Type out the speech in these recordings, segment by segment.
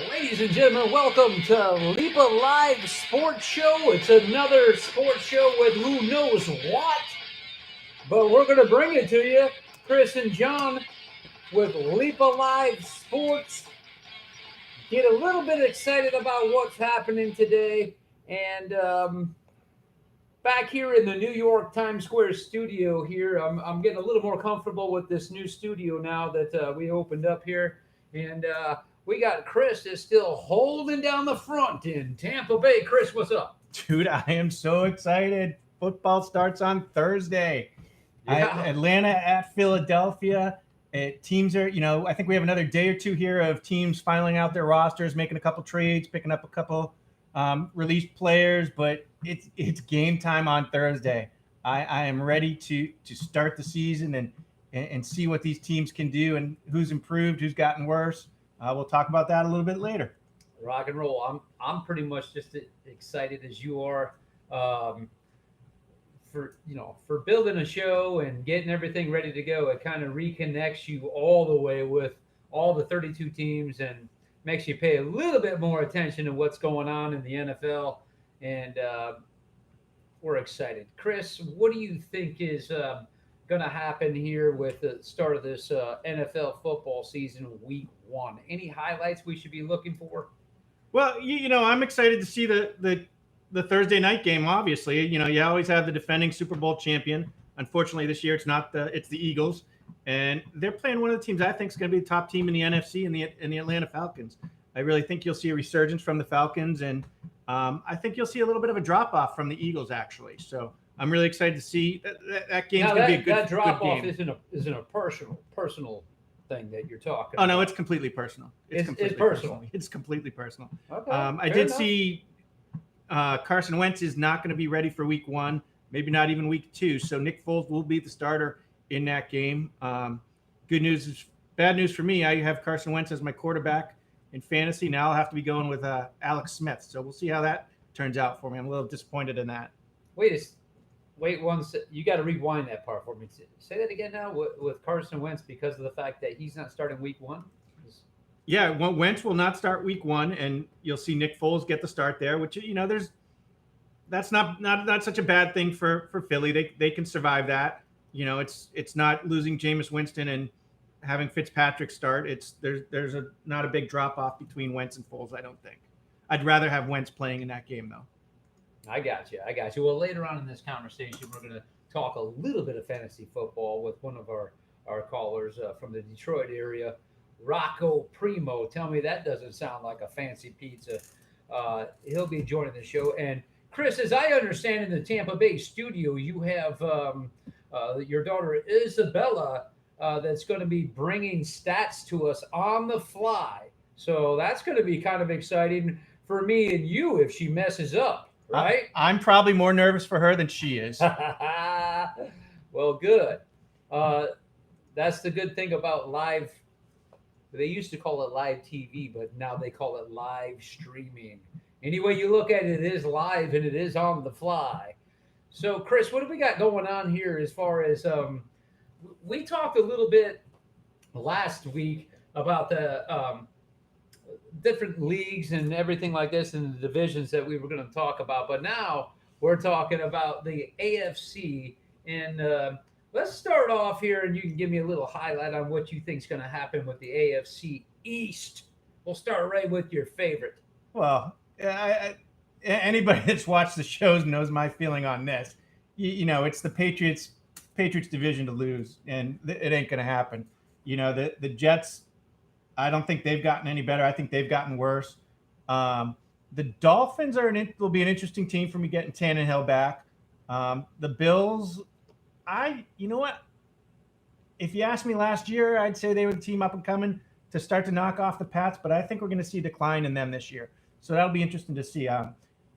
Ladies and gentlemen, welcome to Leepa Live Sports Show. It's another sports show with who knows what, but we're going to bring it to you. Chris and John with Leepa Live Sports. Get a little bit excited about what's happening today. And back here in the New York Times Square studio here, I'm getting a little more comfortable with this new studio now that we opened up here. And we got Chris is still holding down the front in Tampa Bay. Chris, what's up? Dude, I am so excited. Football starts on Thursday. Yeah. Atlanta at Philadelphia. Teams are, I think we have another day or two here of teams filing out their rosters, making a couple trades, picking up a couple released players, but it's game time on Thursday. I am ready to start the season and see what these teams can do and who's improved, who's gotten worse. We'll talk about that a little bit later. Rock and roll. I'm pretty much just excited as you are. For building a show and getting everything ready to go. It kind of reconnects you all the way with all the 32 teams and makes you pay a little bit more attention to what's going on in the NFL. And we're excited. Chris, what do you think is going to happen here with the start of this NFL football season, week one? Any highlights we should be looking for? Well, I'm excited to see the Thursday night game. Obviously, you always have the defending Super Bowl champion. Unfortunately, this year it's the Eagles, and they're playing one of the teams I think is going to be the top team in the NFC in the Atlanta Falcons. I really think you'll see a resurgence from the Falcons, and I think you'll see a little bit of a drop off from the Eagles actually. So I'm really excited to see that game's going to be a good that drop off game. isn't a personal thing that you're talking Oh about. no, it's completely personal. It's personal. It's completely personal. Okay, I fair did enough. see Carson Wentz is not going to be ready for week one, maybe not even week two. So Nick Foles will be the starter in that game. Good news is bad news for me. I have Carson Wentz as my quarterback in fantasy. Now I'll have to be going with Alex Smith. So we'll see how that turns out for me. I'm a little disappointed in that. Wait one sec. You got to rewind that part for me. Say that again now with Carson Wentz because of the fact that he's not starting week one. Yeah, Wentz will not start week one, and you'll see Nick Foles get the start there, which that's not such a bad thing for Philly. They can survive that. It's not losing Jameis Winston and having Fitzpatrick start. There's not a big drop off between Wentz and Foles, I don't think. I'd rather have Wentz playing in that game though. I got you. Well, later on in this conversation, we're going to talk a little bit of fantasy football with one of our callers from the Detroit area, Rocco Primo. Tell me that doesn't sound like a fancy pizza. He'll be joining the show. And Chris, as I understand, in the Tampa Bay studio, you have your daughter Isabella that's going to be bringing stats to us on the fly. So that's going to be kind of exciting for me and you if she messes up. Right? I'm probably more nervous for her than she is. Well, good. That's the good thing about live. They used to call it live TV, but now they call it live streaming. Any way you look at it, it is live and it is on the fly. So, Chris, what do we got going on here as far as we talked a little bit last week about the different leagues and everything like this and the divisions that we were going to talk about. But now we're talking about the AFC. And let's start off here, and you can give me a little highlight on what you think is going to happen with the AFC East. We'll start right with your favorite. Well, anybody that's watched the shows knows my feeling on this. It's the Patriots division to lose, and it ain't going to happen. The Jets, I don't think they've gotten any better. I think they've gotten worse. The Dolphins will be an interesting team for me getting Tannehill back. The Bills, you know what? If you asked me last year, I'd say they would team up and coming to start to knock off the Pats, but I think we're going to see a decline in them this year. So that'll be interesting to see.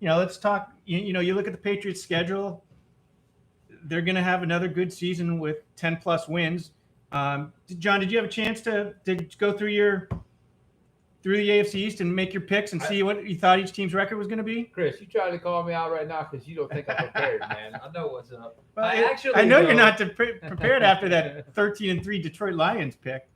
Let's talk. You look at the Patriots' schedule. They're going to have another good season with 10 plus wins. John, did you have a chance to go through the AFC East and make your picks and see what you thought each team's record was going to be? Chris, you trying to call me out right now because you don't think I'm prepared, man. I know what's up. Well, I know you're not prepared after that 13-3 Detroit Lions pick.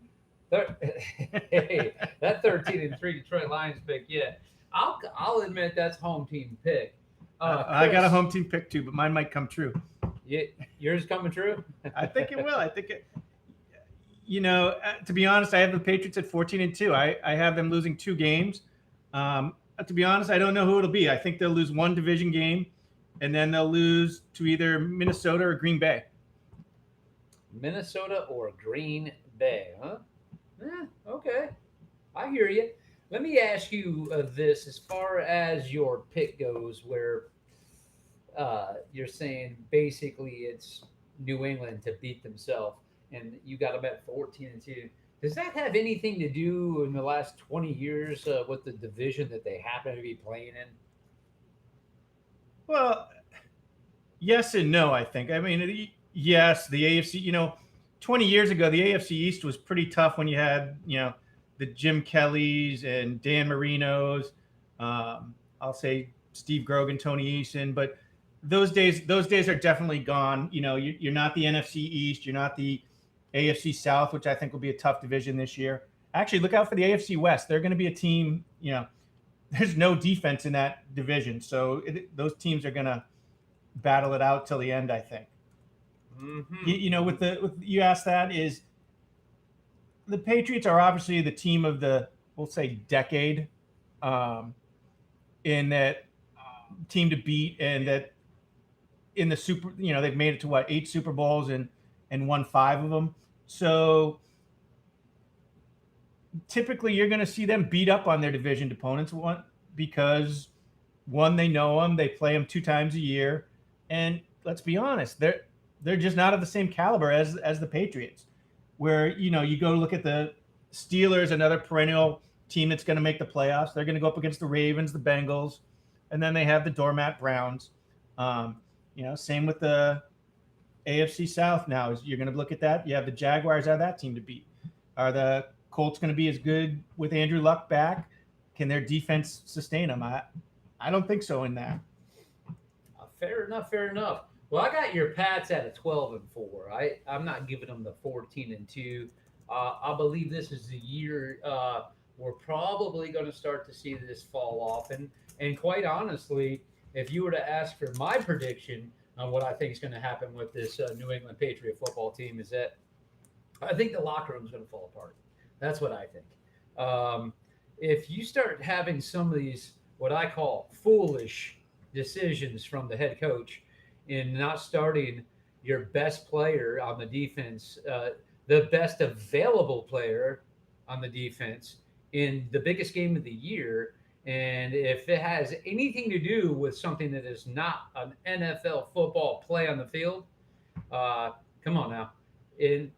Hey, that 13-3 Detroit Lions pick, yeah, I'll admit that's home team pick. I got a Chris, home team pick too, but mine might come true. yours coming true? I think it will. I think it. To be honest, I have the Patriots at 14-2. I have them losing 2 games. To be honest, I don't know who it'll be. I think they'll lose one division game, and then they'll lose to either Minnesota or Green Bay. Minnesota or Green Bay, huh? Okay, I hear you. Let me ask you this: as far as your pick goes, where you're saying basically it's New England to beat themselves, and you got them at 14-2. Does that have anything to do in the last 20 years with the division that they happen to be playing in? Well, yes and no. I think. I mean, yes, the AFC. 20 years ago, the AFC East was pretty tough when you had the Jim Kellys and Dan Marinos. I'll say Steve Grogan, Tony Eason, but those days are definitely gone. You're not the NFC East, you're not the AFC South, which I think will be a tough division this year. Actually, look out for the AFC West. They're going to be a team. There's no defense in that division, so those teams are going to battle it out till the end. I think. With you asked that is the Patriots are obviously the team of the we'll say decade, um, in that team to beat, and that in the super they've made it to what 8 Super Bowls and won 5 of them. So typically you're going to see them beat up on their division opponents one because one they know them, they play them 2 times a year, and let's be honest, they're just not of the same caliber as the Patriots. Where you go look at the Steelers, another perennial team that's going to make the playoffs. They're going to go up against the Ravens, the Bengals, and then they have the doormat Browns. Same with the AFC South. Now is you're going to look at that. You have the Jaguars are that team to beat. Are the Colts going to be as good with Andrew Luck back? Can their defense sustain them? I don't think so in that. Fair enough. Fair enough. Well, I got your Pats at a 12-4. I'm not giving them the 14-2. I believe this is the year we're probably going to start to see this fall off. And quite honestly, if you were to ask for my prediction on what I think is going to happen with this New England Patriot football team, is that I think the locker room is going to fall apart. That's what I think. If you start having some of these, what I call foolish decisions from the head coach in not starting your best player on the defense, the best available player on the defense in the biggest game of the year, and if it has anything to do with something that is not an NFL football play on the field, uh, come on now. And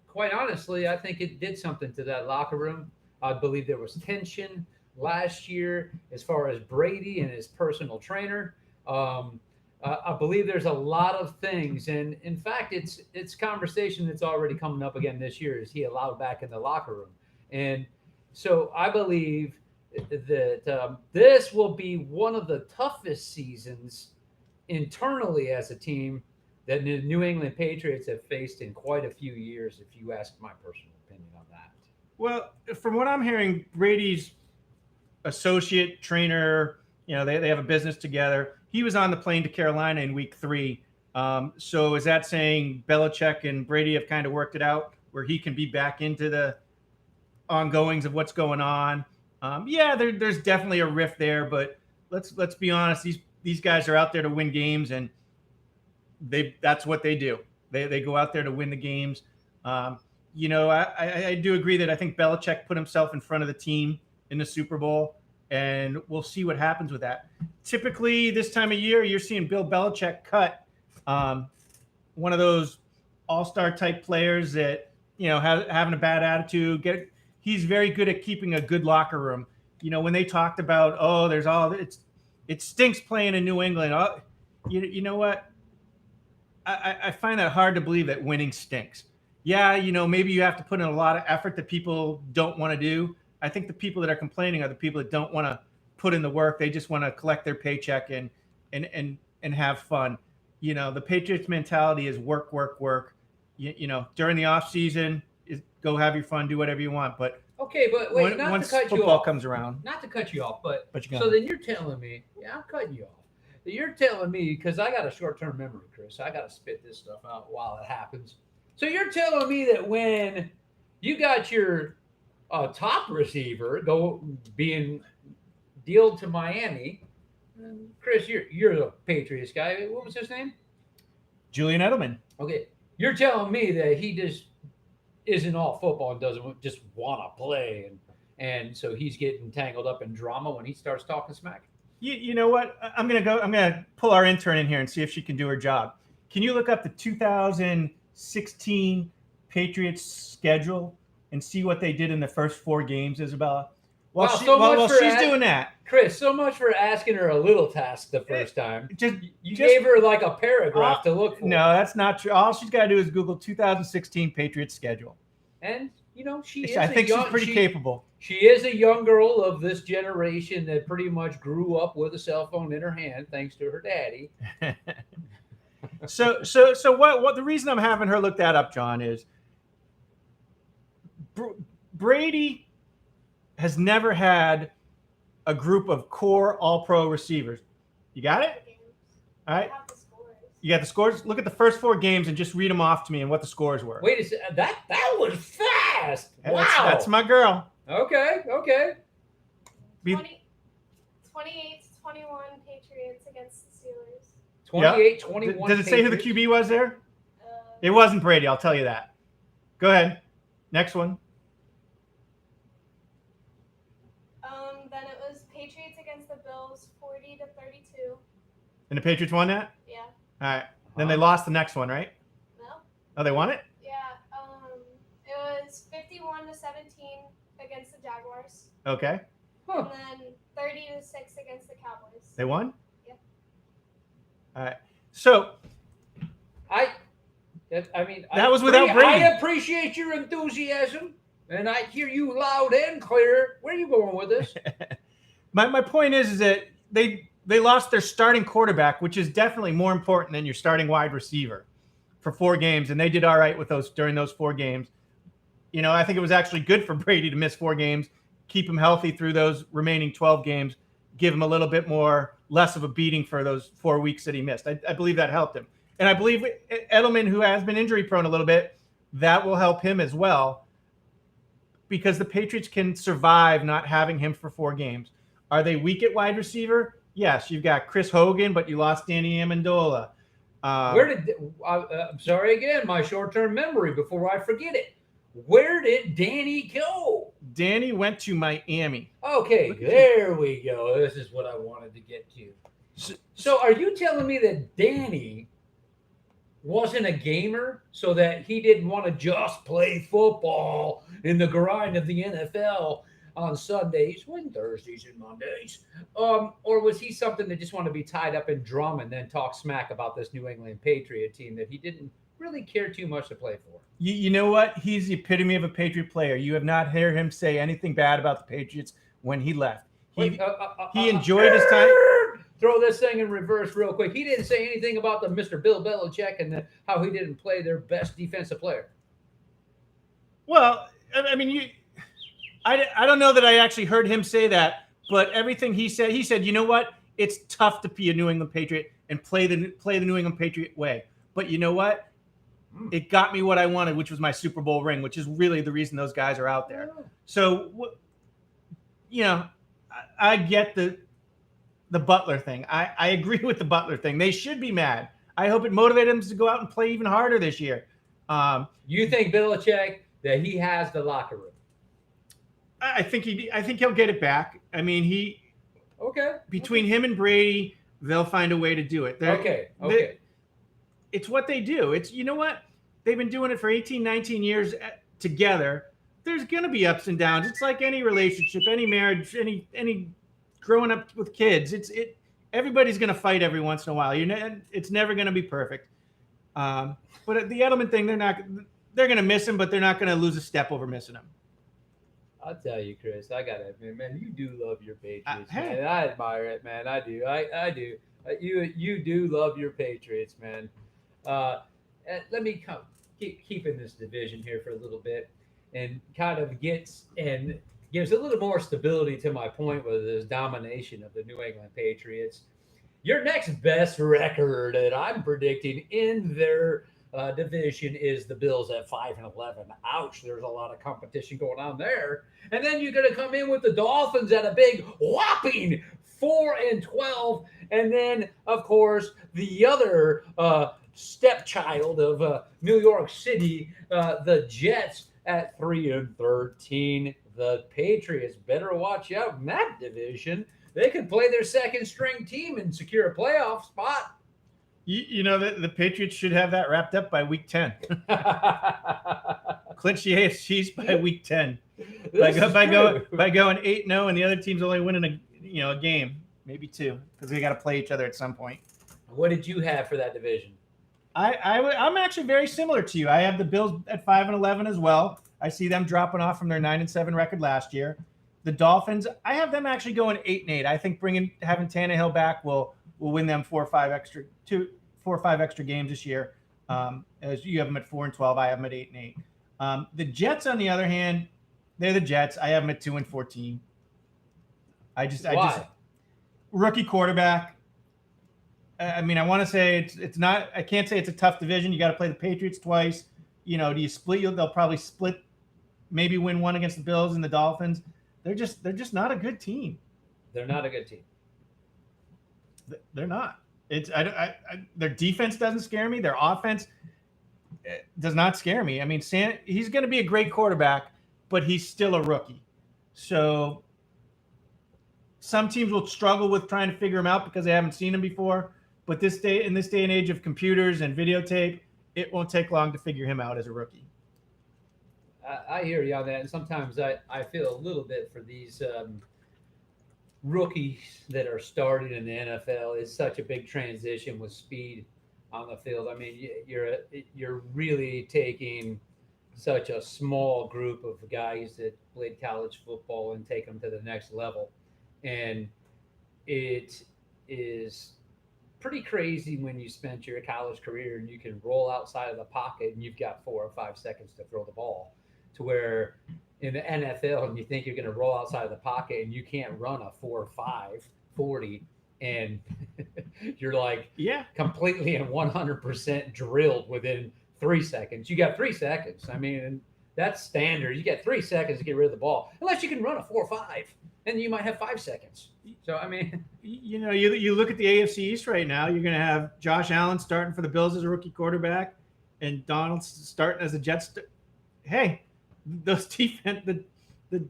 quite honestly, I think it did something to that locker room. I believe there was tension last year as far as Brady and his personal trainer. Um, I believe there's a lot of things, and in fact, it's conversation that's already coming up again this year. Is he allowed back in the locker room? And so I believe that this will be one of the toughest seasons internally as a team that the New England Patriots have faced in quite a few years, if you ask my personal opinion on that. Well, from what I'm hearing, Brady's associate trainer, they have a business together. He was on the plane to Carolina in week 3. So is that saying Belichick and Brady have kind of worked it out where he can be back into the ongoings of what's going on? Yeah, there's definitely a rift there, but let's be honest. These guys are out there to win games, and that's what they do. They go out there to win the games. I do agree that I think Belichick put himself in front of the team in the Super Bowl, and we'll see what happens with that. Typically, this time of year, you're seeing Bill Belichick cut one of those all-star type players that having a bad attitude. He's very good at keeping a good locker room. When they talked about it stinks playing in New England. You know what? I find that hard to believe that winning stinks. Yeah, maybe you have to put in a lot of effort that people don't want to do. I think the people that are complaining are the people that don't want to put in the work. They just want to collect their paycheck and have fun. The Patriots mentality is work, work, work. During the off season, go have your fun, do whatever you want. But Okay, but wait, not to once cut you football off. comes around, Not to cut you off, but but you so go. then you're telling me, yeah, I'm cutting you off. You're telling me because I got a short-term memory, Chris. I got to spit this stuff out while it happens. So you're telling me that when you got your top receiver go being dealed to Miami, Chris, you're the Patriots guy. What was his name? Julian Edelman. Okay, you're telling me that he just isn't all football and doesn't just want to play, and so he's getting tangled up in drama when he starts talking smack. You know what? I'm gonna pull our intern in here and see if she can do her job. Can you look up the 2016 Patriots schedule and see what they did in the first 4 games, Isabella? Wow, so much While for she's doing that, Chris, so much for asking her a little task the first time. You just gave her like a paragraph to look for. No, that's not true. All she's got to do is Google 2016 Patriots schedule. And she I is. think she's pretty capable. She is a young girl of this generation that pretty much grew up with a cell phone in her hand, thanks to her daddy. So what the reason I'm having her look that up, John, is Brady has never had a group of core All-Pro receivers. You got it? All right. You got the scores. Look at the first 4 games and just read them off to me and what the scores were. Wait a second. That was fast. Wow. That's my girl. Okay. 28-21 Patriots against the Steelers. 28-21. Does it say who the QB was there? It wasn't Brady, I'll tell you that. Go ahead. Next one. Then it was Patriots against the Bills, 40-32. And the Patriots won that? Yeah. All right. Then they lost the next one, right? No. Oh, they won it? Yeah. It was 51-17 against the Jaguars. Okay. Huh. And then 30-6 against the Cowboys. They won? Yep. All right. So I mean, that was without Brady. I appreciate your enthusiasm, and I hear you loud and clear. Where are you going with this? my point is that they lost their starting quarterback, which is definitely more important than your starting wide receiver, for 4 games, and they did all right with those during those 4 games. I think it was actually good for Brady to miss 4 games, keep him healthy through those remaining 12 games, give him a little bit less of a beating for those 4 weeks that he missed. I believe that helped him. And I believe Edelman, who has been injury prone a little bit, that will help him as well, because the Patriots can survive not having him for 4 games. Are they weak at wide receiver? Yes, you've got Chris Hogan, but you lost Danny Amendola. I'm sorry again, my short-term memory, before I forget it. Where did Danny go? Danny went to Miami. Okay, there we go. This is what I wanted to get to. So are you telling me that Danny wasn't a gamer, so that he didn't want to just play football in the grind of the NFL on Sundays, Thursdays and Mondays? Or was he something that just wanted to be tied up in drama and then talk smack about this New England Patriot team that he didn't really care too much to play for? You know what? He's the epitome of a Patriot player. You have not heard him say anything bad about the Patriots when he left. He enjoyed his time. Throw this thing in reverse real quick. He didn't say anything about the Mr. Bill Belichick and how he didn't play their best defensive player. Well, I mean, I don't know that I actually heard him say that, but everything he said, you know what? It's tough to be a New England Patriot and play the New England Patriot way. But you know what? It got me what I wanted, which was my Super Bowl ring, which is really the reason those guys are out there. So, I get the Butler thing. I agree with the Butler thing. They should be mad. I hope it motivated them to go out and play even harder this year. You think Belichick, that he has the locker room? I think he'll get it back. I mean, between him and Brady, they'll find a way to do it. Okay. It's what they do. It's, you know what? They've been doing it for 18, 19 years together. There's going to be ups and downs. It's like any relationship, any marriage, any growing up with kids. Everybody's going to fight every once in a while. It's never going to be perfect. But at the Edelman thing, they're going to miss him, but they're not going to lose a step over missing him. I'll tell you, Chris, I got to admit, man, you do love your Patriots, hey. man. I admire it, man. I do. I do. You do love your Patriots, man. Let me keep in this division here for a little bit. and kind of gets and gives a little more stability to my point with this domination of the New England Patriots. Your next best record that I'm predicting in their division is the Bills at 5-11. Ouch! There's a lot of competition going on there. And then you're going to come in with the Dolphins at a big whopping 4-12, and then of course the other stepchild of New York City, the Jets at 3-13. The Patriots better watch out in that division. They could play their second string team and secure a playoff spot. You know that the Patriots should have that wrapped up by week 10. Clinch the AFC East by week 10. By going 8-0, and the other team's only winning a game, maybe two, because they got to play each other at some point. What did you have for that division? I'm actually very similar to you. I have the Bills at 5-11 as well. I see them dropping off from their 9-7 record last year. The Dolphins, I have them actually going 8-8. I think having Tannehill back will win them 4 or 5 extra games this year. As you have them at 4-12, I have them at 8-8. The Jets, on the other hand, they're the Jets. I have them at 2-14. I just rookie quarterback. I mean, I want to say it's not. I can't say it's a tough division. You got to play the Patriots twice. Do you split? They'll probably split. Maybe win one against the Bills and the Dolphins. They're just not a good team. They're not a good team. They're not. Their defense doesn't scare me. Their offense does not scare me. I mean, he's going to be a great quarterback, but he's still a rookie. So some teams will struggle with trying to figure him out because they haven't seen him before. But in this day and age of computers and videotape, it won't take long to figure him out as a rookie. I hear you on that, and sometimes I feel a little bit for these rookies that are starting in the NFL. It's such a big transition with speed on the field. I mean, you're really taking such a small group of guys that played college football and take them to the next level, and it is pretty crazy when you spent your college career and you can roll outside of the pocket and you've got 4 or 5 seconds to throw the ball, to where in the NFL and you think you're going to roll outside of the pocket and you can't run a 4.5 40 and you're like completely and 100% drilled within 3 seconds. You got 3 seconds. I mean, that's standard. You got 3 seconds to get rid of the ball, unless you can run a 4.5, and you might have 5 seconds. So I mean, you look at the AFC East right now. You're going to have Josh Allen starting for the Bills as a rookie quarterback, and Donald starting as the Jets. Hey, those the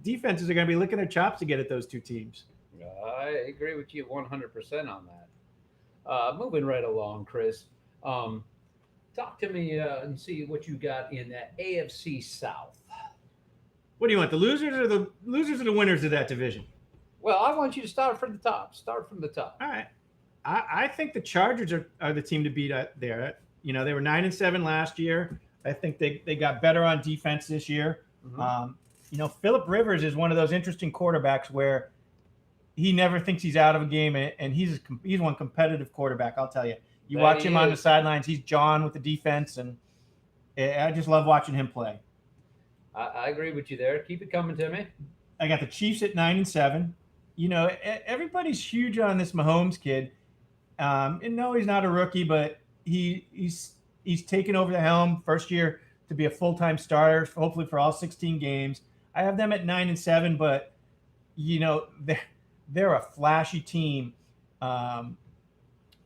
defenses are going to be licking their chops to get at those two teams. I agree with you 100% on that. Moving right along, Chris. Talk to me and see what you got in that AFC South. What do you want, the losers or the winners of that division? Well, I want you to start from the top. Start from the top. All right. I think the Chargers are the team to beat there. They were 9-7 last year. I think they got better on defense this year. Mm-hmm. Phillip Rivers is one of those interesting quarterbacks where he never thinks he's out of a game, and he's one competitive quarterback. I'll tell you. You watch him on the sidelines; he's John with the defense, and I just love watching him play. I agree with you there. Keep it coming to me. I got the Chiefs at 9-7. Everybody's huge on this Mahomes kid. And no, he's not a rookie, but he's taken over the helm first year to be a full-time starter, hopefully for all 16 games. I have them at 9-7, but they're a flashy team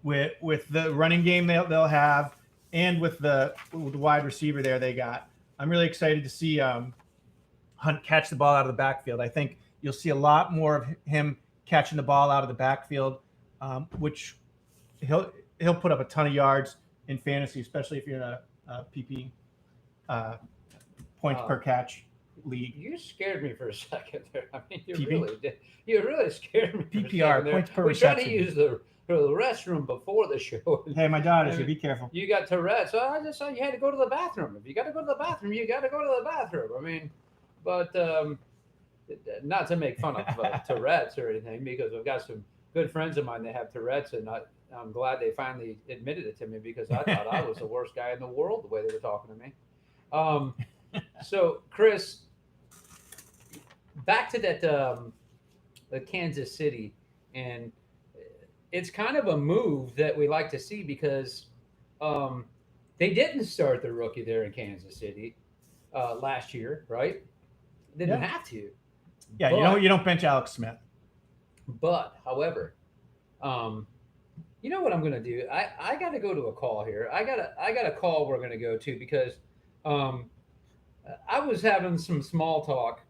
with the running game they'll have, and with the wide receiver there they got. I'm really excited to see Hunt catch the ball out of the backfield. I think you'll see a lot more of him catching the ball out of the backfield, which he'll put up a ton of yards in fantasy, especially if you're in a PP points per catch league. You scared me for a second there. I mean, you PP? really scared me. PPR, points per reception. We tried to use the restroom before the show. Hey, my daughter, so be careful. You got Tourette's. So I just thought you had to go to the bathroom. If you got to go to the bathroom, you got to go to the bathroom. I mean, but not to make fun of Tourette's or anything, because I've got some good friends of mine that have Tourette's, and I'm glad they finally admitted it to me, because I thought I was the worst guy in the world the way they were talking to me. So, Chris, back to that Kansas City, and it's kind of a move that we like to see because um, they didn't start the rookie there in Kansas City last year, right? They didn't Yeah. have to, Yeah, but you don't bench Alex Smith. however, um, you know what I'm gonna do? I got to go to a call here. I got a call we're gonna go to because um, I was having some small talk,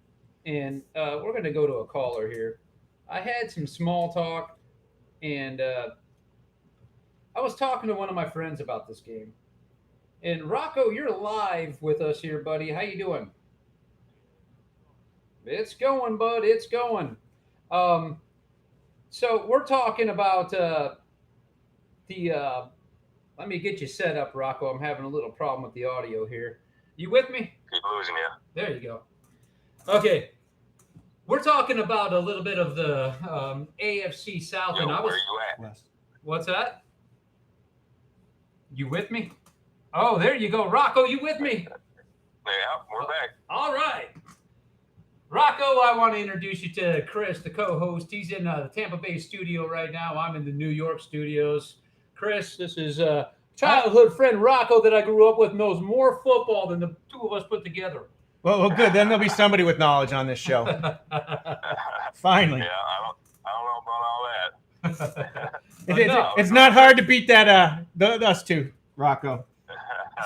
and we're gonna go to a caller here. I had some small talk, and I was talking to one of my friends about this game. And Rocco, you're live with us here, buddy. How you doing? It's going, bud. It's going. Um, so we're talking about the. Let me get you set up, Rocco. I'm having a little problem with the audio here. You with me? Keep losing you. There you go. Okay, we're talking about a little bit of the AFC South, Yo, and I was. where you at? West. What's that? You with me? Oh, there you go, Rocco. You with me? Yeah, we're back. All right. Rocco, I want to introduce you to Chris, the co-host. He's in the Tampa Bay studio right now. I'm in the New York studios. Chris, this is childhood friend Rocco that I grew up with, knows more football than the two of us put together. Well, good. Then there'll be somebody with knowledge on this show. Finally. Yeah, I don't know about all that. It's not hard to beat that us two, Rocco.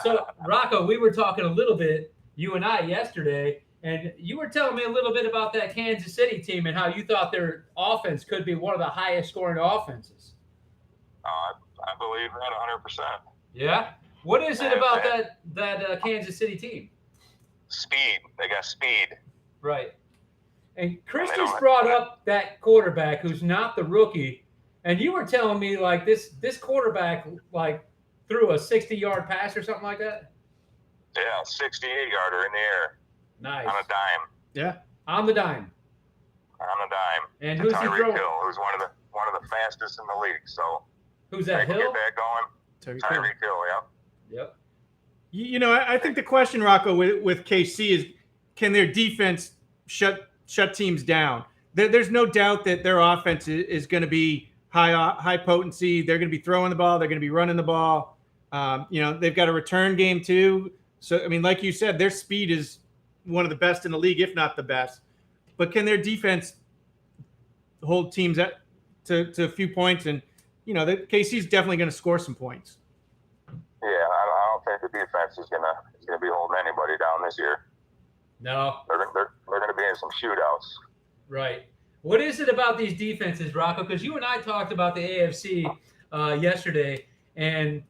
So, Rocco, we were talking a little bit, you and I, yesterday, and you were telling me a little bit about that Kansas City team and how you thought their offense could be one of the highest scoring offenses. I believe that 100%. Yeah? What is it about that Kansas City team? Speed. They got speed. Right. And Chris They just don't- brought up that quarterback who's not the rookie, and you were telling me like this quarterback like threw a 60-yard pass or something like that. Yeah, 68-yarder in the air Nice. on a dime. Yeah. On the dime. On a dime. And To who's he Tyreek throwing? Hill, who's one of the fastest in the league. So Who's they that? can Hill? get that going. Tyreek Hill, yeah. Yep. You know, I think the question, Rocco, with KC is, can their defense shut teams down? There's no doubt that their offense is going to be high potency. They're going to be throwing the ball. They're going to be running the ball. They've got a return game too. So, I mean, like you said, their speed is one of the best in the league, if not the best. But can their defense hold teams to a few points? And, KC's definitely going to score some points. Yeah, I don't think the defense is gonna be holding anybody down this year. No. They're gonna be in some shootouts. Right. What is it about these defenses, Rocco? Because you and I talked about the AFC yesterday, and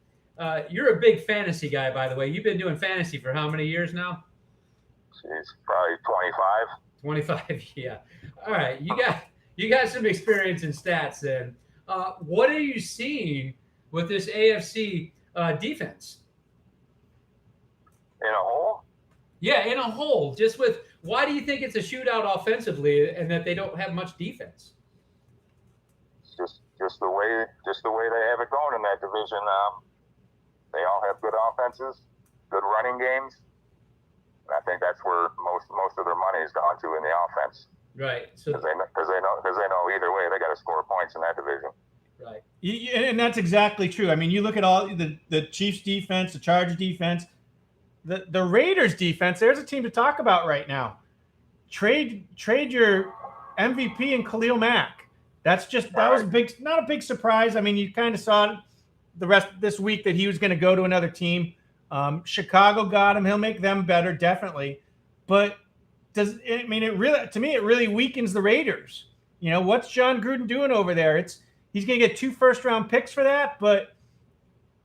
you're a big fantasy guy, by the way. You've been doing fantasy for how many years now? She's probably 25. 25. Yeah. All right. You got some experience in stats then. What are you seeing with this AFC defense? In a hole? Yeah, in a whole. Just with why do you think it's a shootout offensively and that they don't have much defense? Just the way they have it going in that division. They all have good offenses, good running games. And I think that's where most of their money has gone to in the offense. Right. So because they know either way they got to score points in that division. right. And that's exactly true. I mean, you look at all the Chiefs defense, the Chargers defense, the Raiders defense. There's a team to talk about right now. Trade your MVP and Khalil Mack. That was not a big surprise. I mean, you kind of saw the rest this week that he was going to go to another team. Chicago got him. He'll make them better, definitely. But it really weakens the Raiders. What's John Gruden doing over there? He's going to get 2 first-round picks for that, but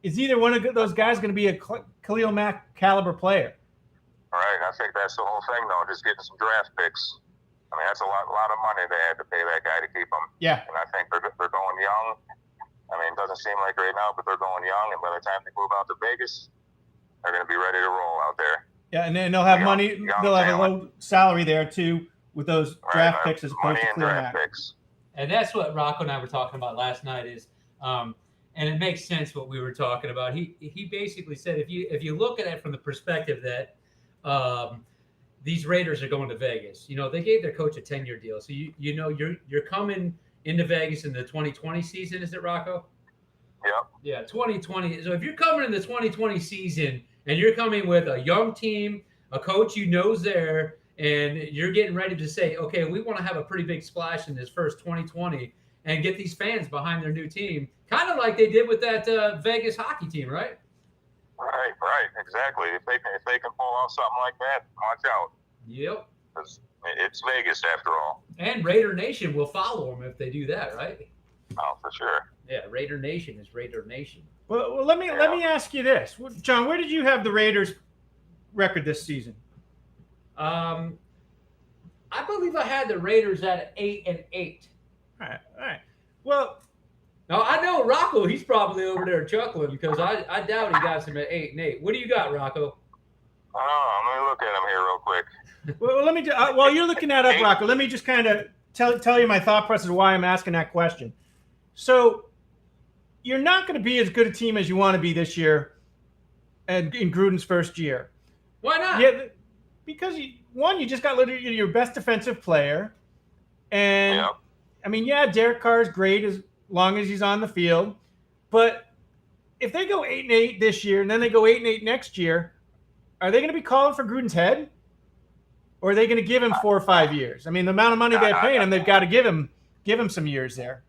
is either one of those guys going to be a Khalil Mack caliber player? All right, I think that's the whole thing, though. Just getting some draft picks. I mean, that's a lot of money they had to pay that guy to keep him. Yeah. And I think they're going young. I mean, it doesn't seem like right now, but they're going young. And by the time they move out to Vegas, they're going to be ready to roll out there. Yeah, and then they'll have money. They'll have a low salary there too with those draft picks as opposed to Khalil Mack. And that's what Rocco and I were talking about last night is, and it makes sense what we were talking about. He basically said if you look at it from the perspective that these Raiders are going to Vegas. You know, they gave their coach a 10-year deal, so you know you're coming into Vegas in the 2020 season. Is it, Rocco? Yep. Yeah, 2020. So if you're coming in the 2020 season and you're coming with a young team, a coach you know's there, and you're getting ready to say, okay, we want to have a pretty big splash in this first 2020 and get these fans behind their new team, kind of like they did with that Vegas hockey team, right? Right, exactly. If they can pull off something like that, watch out. Yep. Because it's Vegas after all. And Raider Nation will follow them if they do that, right? Oh, for sure. Yeah, Raider Nation is Raider Nation. Well, let me ask you this, John. Where did you have the Raiders' record this season? I believe I had the Raiders at 8-8. All right. Well, now I know Rocco. He's probably over there chuckling because I doubt he got some at 8-8. What do you got, Rocco? Oh, let me look at him here real quick. well, let me while you're looking that up, Rocco. Let me just kind of tell you my thought process of why I'm asking that question. So, you're not going to be as good a team as you want to be this year, and in Gruden's first year. Why not? Yeah, because you just got literally your best defensive player, and Yep. I mean, yeah, Derek Carr is great as long as he's on the field, but if they go 8-8 this year and then they go 8-8 next year, are they going to be calling for Gruden's head, or are they going to give him 4 or 5 years? I mean, the amount of money they're paying him, they've got to give him some years there.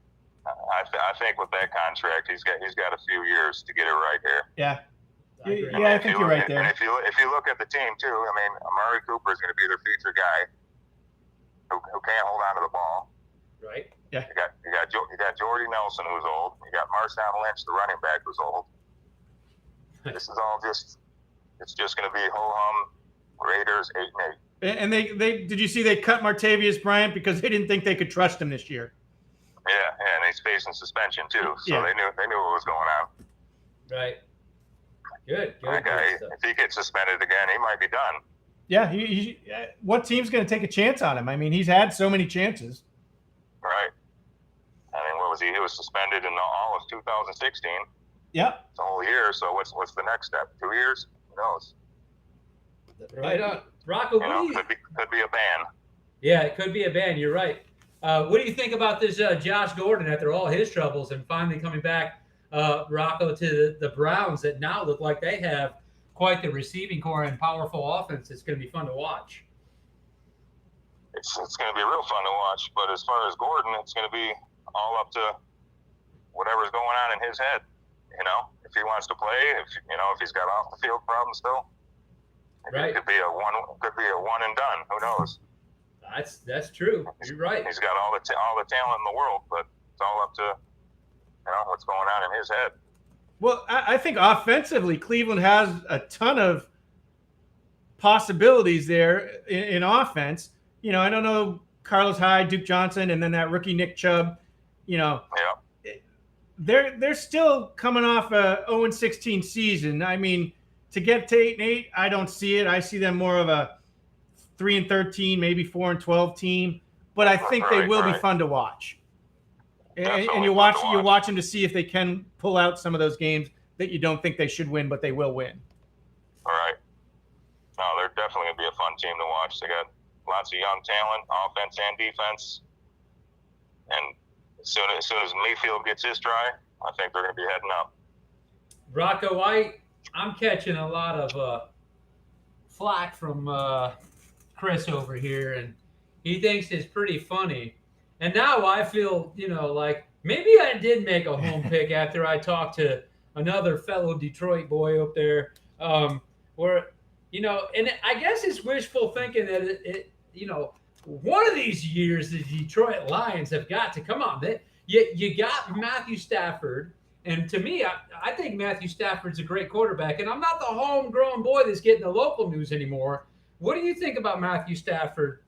I think with that contract, he's got a few years to get it right here. Yeah. I agree. Yeah, I think you're right there. And if you look at the team too, I mean, Amari Cooper is going to be their feature guy who can't hold on to the ball. Right. Yeah. You got Jordy Nelson, who's old. You got Marshawn Lynch, the running back, who's old. This is all it's just going to be ho hum Raiders 8-8. And they did you see they cut Martavius Bryant because they didn't think they could trust him this year? Yeah, and he's facing suspension too, so Yeah. they knew what was going on. Right. Good. That guy, if he gets suspended again, he might be done. Yeah, what team's going to take a chance on him? I mean, he's had so many chances. Right. I mean, what was he? He was suspended in all of 2016. Yep. It's a whole year. So what's the next step? 2 years? Who knows? Right on. Rocco, Could be a ban. Yeah, it could be a ban. You're right. What do you think about this Josh Gordon after all his troubles and finally coming back, Rocco, to the Browns that now look like they have quite the receiving core and powerful offense? It's going to be fun to watch. It's going to be real fun to watch. But as far as Gordon, it's going to be all up to whatever's going on in his head. You know, if he wants to play, if he's got off the field problems still, Right. It could be a one and done. Who knows? That's true. You're right. He's got all the talent in the world, but it's all up to what's going on in his head. Well, I think offensively, Cleveland has a ton of possibilities there in offense. You know, I don't know Carlos Hyde, Duke Johnson, and then that rookie Nick Chubb. You know, Yeah. they're still coming off a 0-16 season. I mean, to get to 8-8, I don't see it. I see them more of a 3-13, maybe 4-12 team. But I think they will be fun to watch. And you watch them to see if they can pull out some of those games that you don't think they should win, but they will win. All right. No, they're definitely going to be a fun team to watch. They got lots of young talent, offense and defense. And as soon as Mayfield gets his try, I think they're going to be heading up. Rocco, I'm catching a lot of flack from Chris over here, and he thinks it's pretty funny. And now I feel, like maybe I did make a home pick after I talked to another fellow Detroit boy up there, where, and I guess it's wishful thinking that it one of these years the Detroit Lions have got to come on. You got Matthew Stafford. And to me, I think Matthew Stafford's a great quarterback. And I'm not the homegrown boy that's getting the local news anymore. What do you think about Matthew Stafford?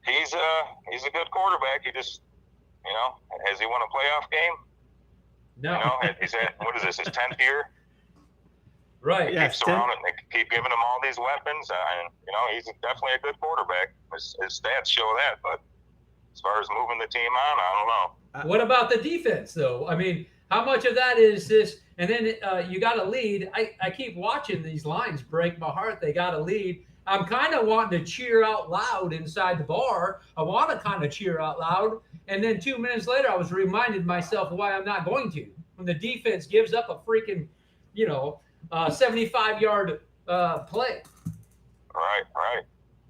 He's a good quarterback. He just, has he won a playoff game? No. He's at, what is this, his 10th year? Right. Yeah, Keep surrounding, they keep giving him all these weapons. And, he's definitely a good quarterback. His stats show that. But as far as moving the team on, I don't know. What about the defense, though? I mean, how much of that is this? And then you got a lead. I keep watching these lines break my heart. They got a lead. I'm kind of wanting to cheer out loud inside the bar. I want to kind of cheer out loud. And then 2 minutes later, I was reminded myself why I'm not going to. When the defense gives up a freaking, 75-yard play. Right.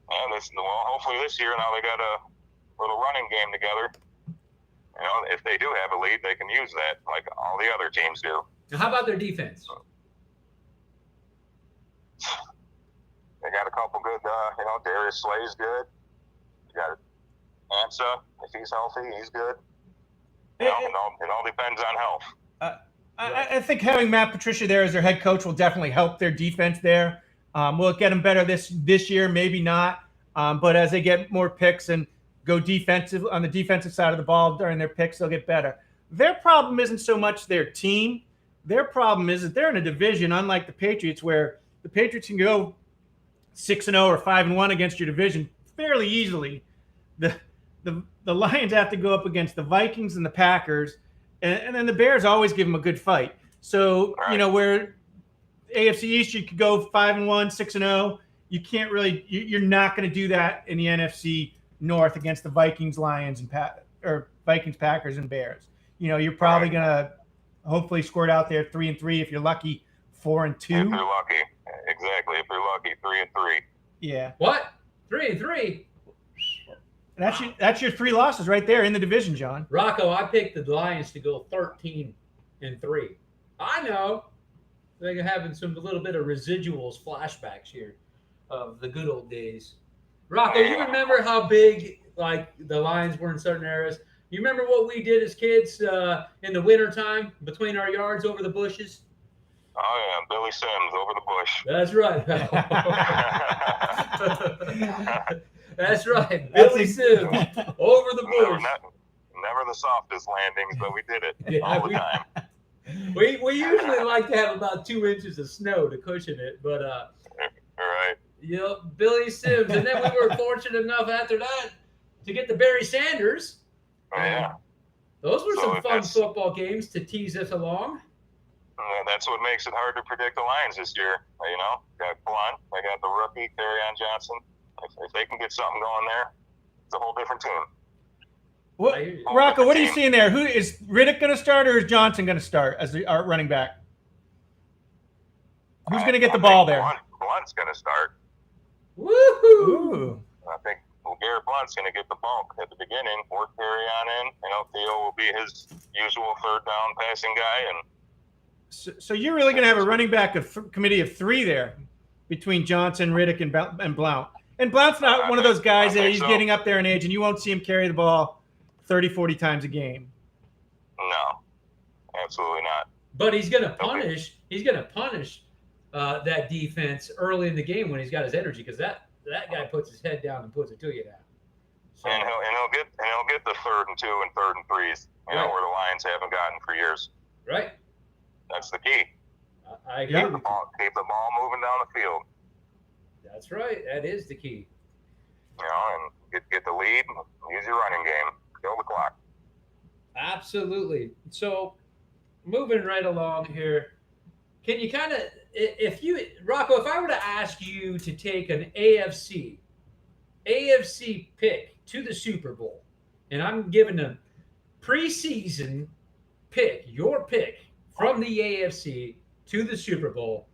And hopefully this year now they got a little running game together. If they do have a lead, they can use that like all the other teams do. Now, how about their defense? They got a couple good, Darius Slay's good. You got Ansa, if he's healthy, he's good. It all depends on health. I think having Matt Patricia there as their head coach will definitely help their defense there. Will it get them better this year? Maybe not. But as they get more picks and go defensive on the defensive side of the ball during their picks, they'll get better. Their problem isn't so much their team. Their problem is that they're in a division, unlike the Patriots, where the Patriots can go 6-0 or 5-1 against your division fairly easily. The Lions have to go up against the Vikings and the Packers, and then the Bears always give them a good fight. So, where AFC East, you could go 5-1, 6-0. You can't really, you're not going to do that in the NFC North against the Vikings, Lions, or Vikings, Packers, and Bears. You're probably going to hopefully score it out there 3-3 if you're lucky, 4-2. If you're lucky, exactly. If you're lucky, 3-3. Yeah. What? 3-3? That's your 3 losses right there in the division, John. Rocco, I picked the Lions to go 13-3. I know they're having a little bit of residuals, flashbacks here of the good old days. Rocco, you remember how big like the Lions were in certain areas? You remember what we did as kids in the wintertime between our yards over the bushes? Oh, yeah, Billy Sims over the bush. That's right. That's right. Billy Sims over the bush. Never the softest landings, but we did it all the time. We usually like to have about 2 inches of snow to cushion it, but right. Billy Sims, and then we were fortunate enough after that to get the Barry Sanders. Oh, yeah. Those were some fun football games to tease us along. That's what makes it hard to predict the Lions this year. Got Blunt, they got the rookie Kerryon Johnson. If they can get something going there, it's a whole different team. Rocco, what are you seeing there? Who is Riddick going to start, or is Johnson going to start as our running back? Who's going to get the ball there? Blunt's going to start. Woohoo! I think Garrett Blunt's going to get the bulk at the beginning. Work Kerryon in. Theo will be his usual third down passing guy. And so you're really going to have a running back committee of 3 there between Johnson, Riddick, and Blount. And Blount's not one of those guys that he's getting up there in age, and you won't see him carry the ball 30, 40 times a game. No, absolutely not. But he's going to punish. He's going to punish that defense early in the game when he's got his energy, because that guy puts his head down and puts it to you now. So, and he'll get the 3rd and 2 and 3rd and 3s, where the Lions haven't gotten for years. Right. That's the key. I agree. Keep the ball moving down the field. That's right. That is the key. And get the lead. Use your running game. Kill the clock. Absolutely. So, moving right along here, can you kind of, Rocco, if I were to ask you to take an AFC pick to the Super Bowl, and I'm giving a preseason pick, your pick from the AFC to the Super Bowl,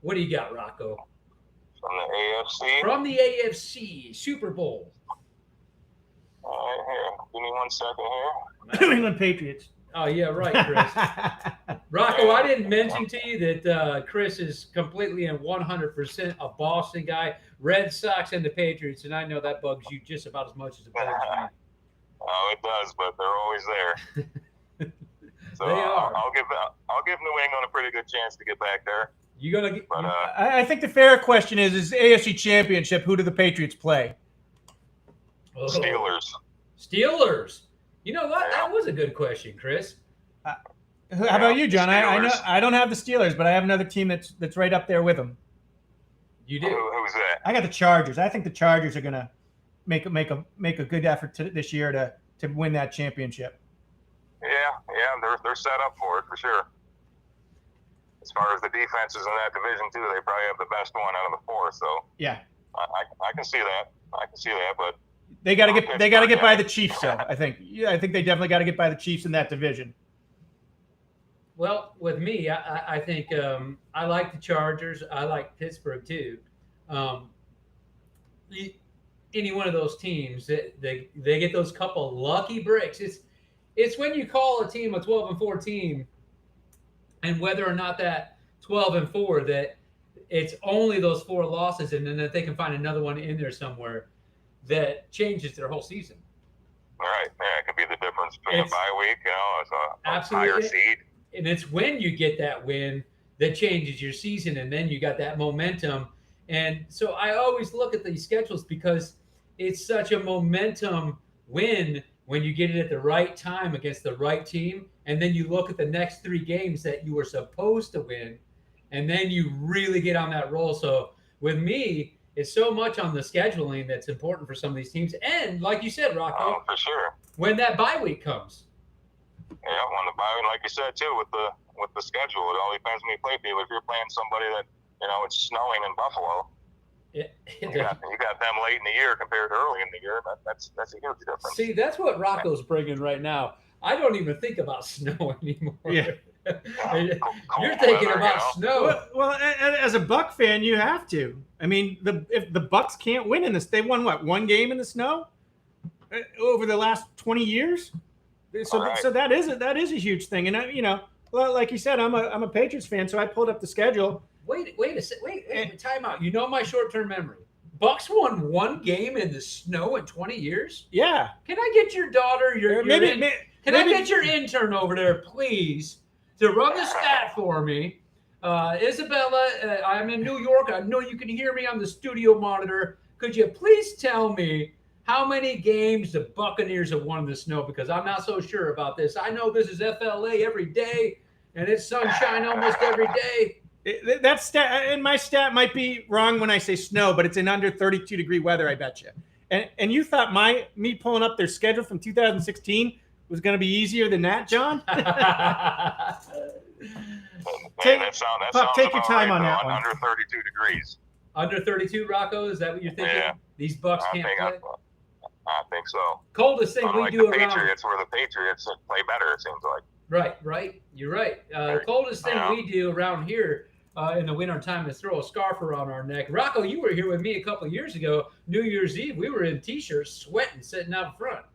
what do you got, Rocco? From the AFC? From the AFC Super Bowl. All right, here. Give me 1 second here. New England Patriots. Oh, yeah, right, Chris. Rocco, I didn't mention to you that Chris is completely and 100% a Boston guy, Red Sox and the Patriots, and I know that bugs you just about as much as it bugs me. Oh, it does, but they're always there. So They are. I'll give New England a pretty good chance to get back there. You gonna get? But I think the fair question is AFC Championship, who do the Patriots play? Steelers. Steelers. You know what? That was a good question, Chris. How about you, John? I don't have the Steelers, but I have another team that's right up there with them. You do. Who's that? I got the Chargers. I think the Chargers are gonna make a good effort this year to win that championship. Yeah, they're set up for it for sure. as far as the defenses in that division too, they probably have the best one out of the four. So Yeah, I can see that. I can see that, but they got to get by the Chiefs. So I think they definitely got to get by the Chiefs in that division. Well, with me, I think I like the Chargers. I like Pittsburgh too. Um, any one of those teams, they get those couple lucky breaks. It's when you call a team a 12-4 team, and whether or not that 12-4 that it's only those 4 losses, and then that they can find another one in there somewhere that changes their whole season. Right. Yeah, it could be the difference between a bye week, as a higher seed. And it's when you get that win that changes your season, and then you got that momentum. And so I always look at these schedules because it's such a momentum win when you get it at the right time against the right team. And then you look at the next 3 games that you were supposed to win, and then you really get on that roll. So with me, it's so much on the scheduling that's important for some of these teams. And like you said, Rocco, Oh, for sure. when that bye week comes. Yeah, on the bye, like you said too, with the schedule, it all depends when you play people. If you're playing somebody that it's snowing in Buffalo, you got them late in the year compared to early in the year. That's a huge difference. See, that's what Rocco's bringing right now. I don't even think about snow anymore. Yeah. You're thinking about snow. Well, as a Buck fan, you have to. I mean, if the Bucks can't win in this, they won one game in the snow over the last 20 years. So that is a huge thing. And like you said, I'm a Patriots fan, so I pulled up the schedule. Wait a second. Wait, time out. You know my short-term memory. Bucks won 1 game in the snow in 20 years? Yeah. Can I get your daughter, Can I get your intern over there, please, to run the stat for me? Isabella, I'm in New York. I know you can hear me on the studio monitor. Could you please tell me how many games the Buccaneers have won in the snow? Because I'm not so sure about this. I know this is FLA every day, and it's sunshine almost every day. That stat, and my stat might be wrong when I say snow, but it's in under 32-degree weather, I bet you. And you thought me pulling up their schedule from 2016 was going to be easier than that, John? Take your time on that one. Under 32 degrees. Under 32, Rocco? Is that what you're thinking? Yeah. These Bucks can't play? I think so. Coldest thing we like do the around. Patriots, where the Patriots play better, it seems like. Right. You're right. The coldest thing we do around here in the winter time is throw a scarf around our neck. Rocco, you were here with me a couple of years ago, New Year's Eve. We were in T-shirts, sweating, sitting out front.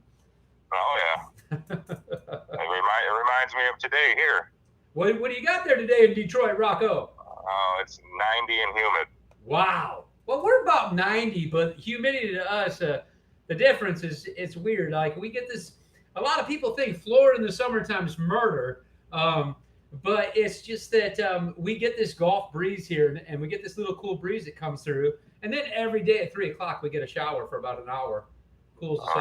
Oh, yeah. It reminds me of today here. What do you got there today in Detroit, Rocco? Oh, it's 90 and humid. Wow. Well, we're about 90, but humidity to us, the difference is it's weird. Like we get this. A lot of people think Florida in the summertime is murder, but it's just that we get this Gulf breeze here, and we get this little cool breeze that comes through, and then every day at 3 o'clock we get a shower for about an hour, cools us off.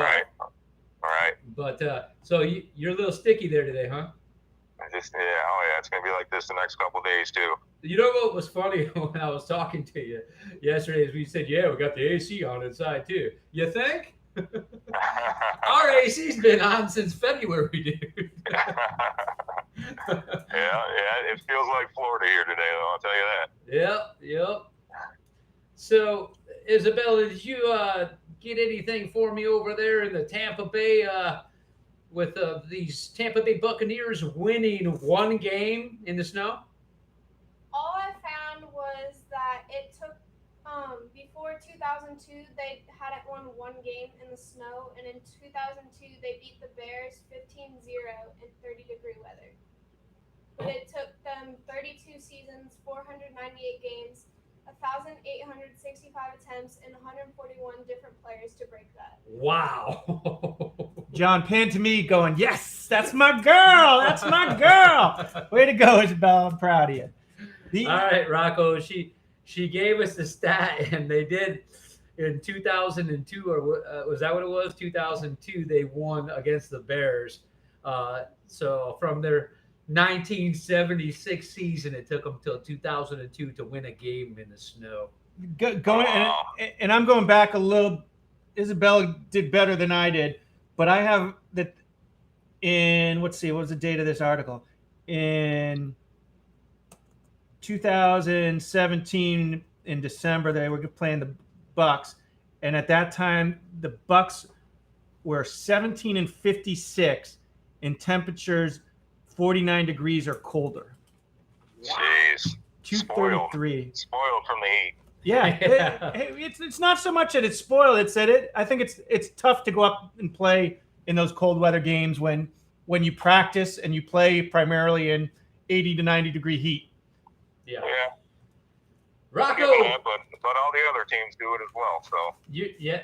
All right. But so you're a little sticky there today, huh? It's gonna be like this the next couple of days too. You know what was funny when I was talking to you yesterday is we said, yeah, we got the AC on inside too. You think? Our AC's been on since February, dude. Yeah, it feels like Florida here today, though, I'll tell you that. Yep. So, Isabella, did you get anything for me over there in the Tampa Bay with these Tampa Bay Buccaneers winning 1 game in the snow? All I found was that it took before 2002 they hadn't won 1 game in the snow, and in 2002 they beat the Bears 15-0 in 30-degree weather. But it took them 32 seasons, 498 games, 1,865 attempts, and 141 different players to break that. Wow. John, pan to me going, yes, that's my girl. That's my girl. Way to go, Isabel. I'm proud of you. All right, Rocco. She gave us the stat, and they did in 2002, or was that what it was? 2002, they won against the Bears. So from their 1976 season, it took them till 2002 to win a game in the snow. And I'm going back a little. Isabella did better than I did, but I have that in, let's see, what was the date of this article? In 2017 in December. They were playing the Bucks, and at that time the Bucks were 17 and 56 in temperatures 49 degrees or colder. Jeez. 233. Spoiled from the heat. Yeah, Yeah. it's not so much that it's spoiled. It's that I think it's tough to go up and play in those cold weather games when you practice and you play primarily in 80 to 90 degree heat. Yeah. Yeah. Rocco, But all the other teams do it as well. So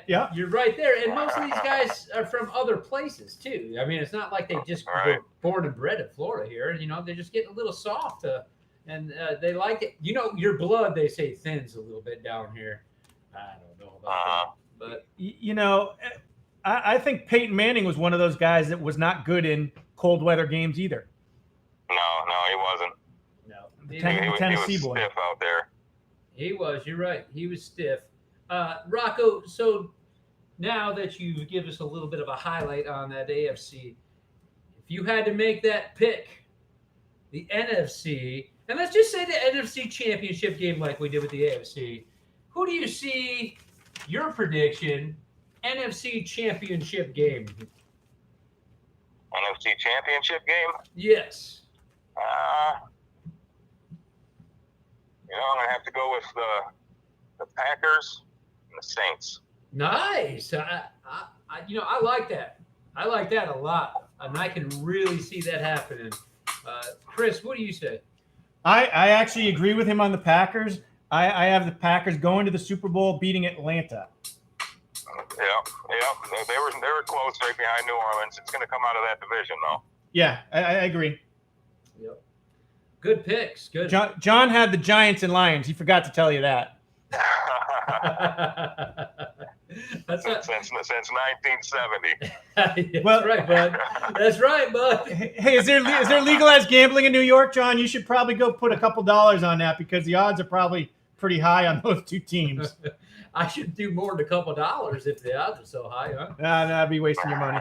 Yeah. you're right there. And most of these guys are from other places too. I mean, it's not like they just Right. were born and bred in Florida here. You know, they're just getting a little soft, and they like it. You know, your blood, they say, thins a little bit down here. I don't know about that, but You know, I think Peyton Manning was one of those guys that was not good in cold weather games either. no, he wasn't. no, The He, Ten- he was Tennessee boy. stiff out there. he was. You're right. He was stiff. Rocco, so now that you give us a little bit of a highlight on that AFC, if you had to make that pick, the NFC, and let's just say the NFC championship game like we did with the AFC, who do you see your prediction NFC championship game? NFC Championship game. Yes. I'm gonna have to go with the Packers and the Saints. Nice. I like that. I like that a lot, and I can really see that happening. Chris, what do you say? I actually agree with him on the Packers. I have the Packers going to the Super Bowl, beating Atlanta. Yeah. They were close, right behind New Orleans. It's gonna come out of that division though. Yeah, I agree. Yep. Good picks. Good. John had the Giants and Lions. He forgot to tell you that. That's since 1970. That's Well- right, bud. That's right, bud. Hey, is there legalized gambling in New York, John? You should probably go put a couple dollars on that because the odds are probably pretty high on those two teams. I should do more than a couple dollars if the odds are so high, huh? No, I'd be wasting your money.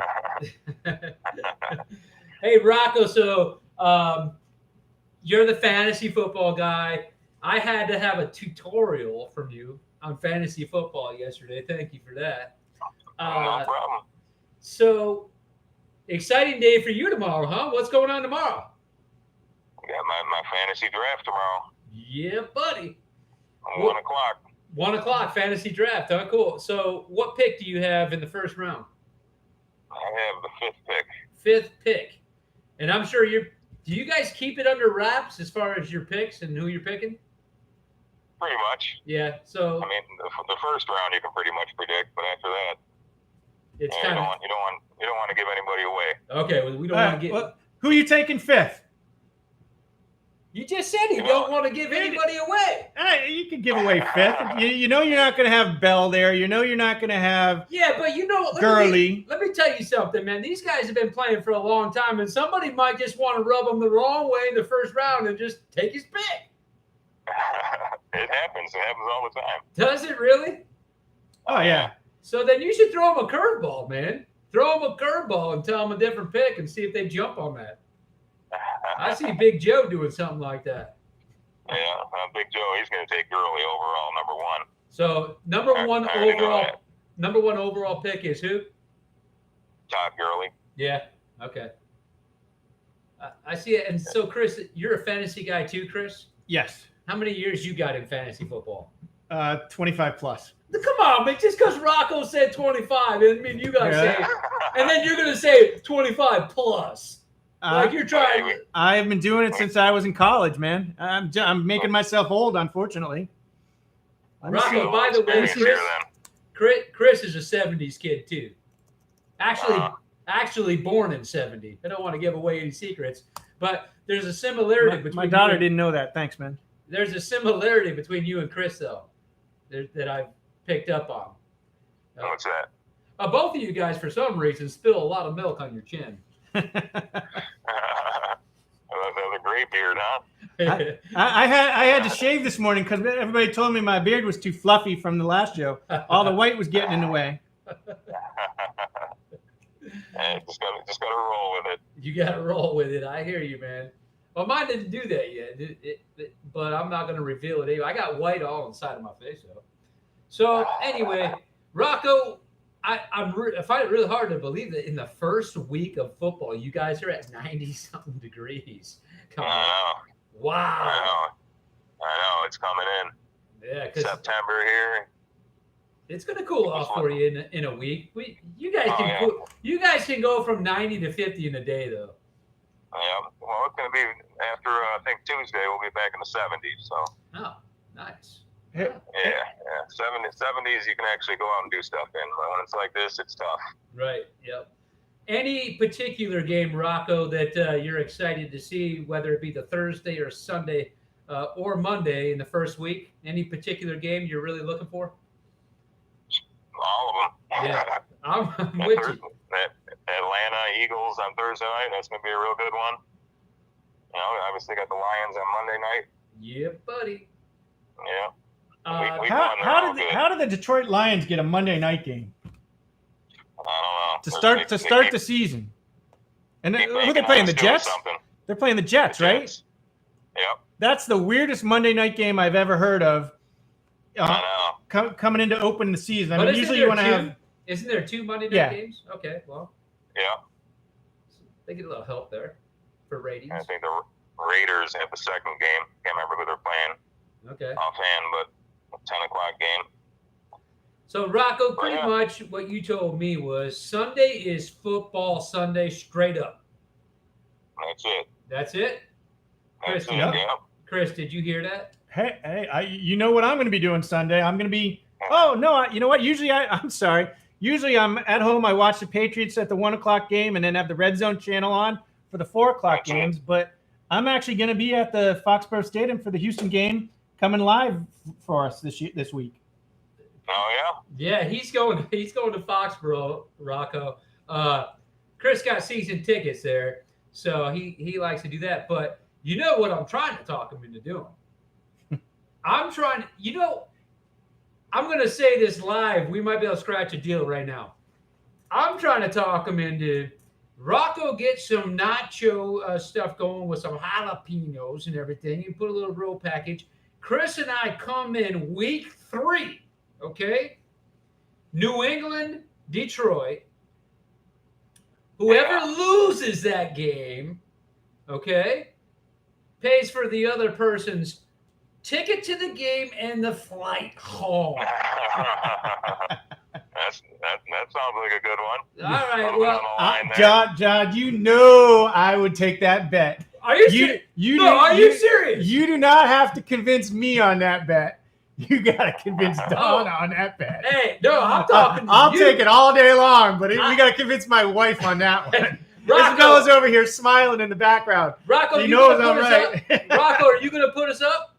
Hey, Rocco, so you're the fantasy football guy. I had to have a tutorial from you on fantasy football yesterday. Thank you for that. No problem. So, exciting day for you tomorrow, huh? What's going on tomorrow? Got my fantasy draft tomorrow. Yeah, buddy. 1 o'clock. 1 o'clock fantasy draft. Huh? Cool. So, what pick do you have in the first round? I have the 5th pick. 5th pick. And I'm sure do you guys keep it under wraps as far as your picks and who you're picking? Pretty much. Yeah. So I mean, the first round you can pretty much predict, but after that, it's you kind don't of want to give anybody away. okay. Well, we don't want to get. Well, who are you taking fifth? You just said you don't want to give anybody away. You can give away fifth. You know you're not going to have Bell there. You know you're not going to have Yeah, but Gurley. Let me tell you something, man. These guys have been playing for a long time, and somebody might just want to rub them the wrong way in the first round and just take his pick. It happens. It happens all the time. Does it really? Oh, yeah. So then you should throw them a curveball, man. Throw them a curveball and tell them a different pick and see if they jump on that. I see Big Joe doing something like that. Yeah, Big Joe, he's going to take Gurley overall, number 1. So I already know that. number one overall pick is who? Todd Gurley. Yeah. Okay. I see it. And so, Chris, you're a fantasy guy too, Chris? Yes. How many years you got in fantasy football? 25 plus. Come on, man. Just because Rocco said 25, I mean, you guys Yeah. say, and then you're going to say 25 plus. Like you're trying. Hey, I've been doing it since I was in college, man. I'm making myself old, unfortunately. Let me Rocco, see. by the way, experience here then. Chris is a 70s kid too. Actually born in 70. I don't want to give away any secrets, but there's a similarity between My daughter you didn't know that. Thanks, man. There's a similarity between you and Chris, though, that I've picked up on. What's that? Both of you guys, for some reason, spill a lot of milk on your chin. Another gray beard, huh? I had to shave this morning because everybody told me my beard was too fluffy from the last show. All the white was getting in the way. Just gotta roll with it. You got to roll with it. I hear you, man. Well, mine didn't do that yet, but I'm not going to reveal it anyway. I got white all inside of my face, though. So anyway, Rocco, I find it really hard to believe that in the first week of football, you guys are at 90 something degrees. Come on, I wow, know. It's coming in. yeah, because September here. it's going to cool off for you in a week. You guys can yeah. you guys can go from 90 to 50 in a day, though. Yeah. Well, it's going to be after, I think, Tuesday, we'll be back in the 70s. So. Oh, nice. Hey, Yeah. 70s, you can actually go out and do stuff in. But when it's like this, it's tough. Right. Yep. Any particular game, Rocco, that you're excited to see, whether it be the Thursday or Sunday or Monday in the first week? Any particular game you're really looking for? All of them. Yeah, I'm with you. Atlanta Eagles on Thursday night. That's going to be a real good one. You know, obviously got the Lions on Monday night. Yeah, buddy. Yeah. How did the Detroit Lions get a Monday night game I don't know. to start the season? And who are they playing? The Jets? They're playing the Jets, right? Yep. That's the weirdest Monday night game I've ever heard of. I know. Coming into open the season. I But mean, isn't usually there you want to two? have. Isn't there 2 Monday night Yeah. games? Okay, well, Yeah. they get a little help there for ratings. I think the Raiders have the second game. Can't remember who they're playing Okay. offhand, but 10 o'clock game. So, Rocco, pretty Yeah. much what you told me was Sunday is football Sunday straight up. That's it. That's it? That's Chris, it. yeah. Yeah. Chris, did you hear that? Hey, you know what I'm going to be doing Sunday? I'm going to be. Oh no, you know what? Usually I'm sorry. Usually I'm at home. I watch the Patriots at the 1 o'clock game and then have the Red Zone channel on for the 4 o'clock Gotcha. games. But I'm actually going to be at the Foxborough Stadium for the Houston game, coming live for us this week. Oh, Yeah, he's going to Foxborough, Rocco. Chris got season tickets there, so he likes to do that. But you know what I'm trying to talk him into doing? I'm trying to, I'm going to say this live. We might be able to scratch a deal right now. I'm trying to talk him into Rocco get some nacho stuff going with some jalapenos and everything. You put a little roll package. Chris and I come in week 3, okay? New England, Detroit. Whoever loses that game, okay, pays for the other person's ticket to the game and the flight home. yeah. That sounds like a good one. All right, well, John, you know I would take that bet. are you serious? Are you serious? You do not have to convince me on that bet. You got to convince Don on that bet. Hey, no, I'm talking to I'll you. take it all day long, but we got to convince my wife on that one. Rocco, Isabella's over here smiling in the background. Rocco, She you knows gonna I'm put us right. up? Rocco, are you going to put us up?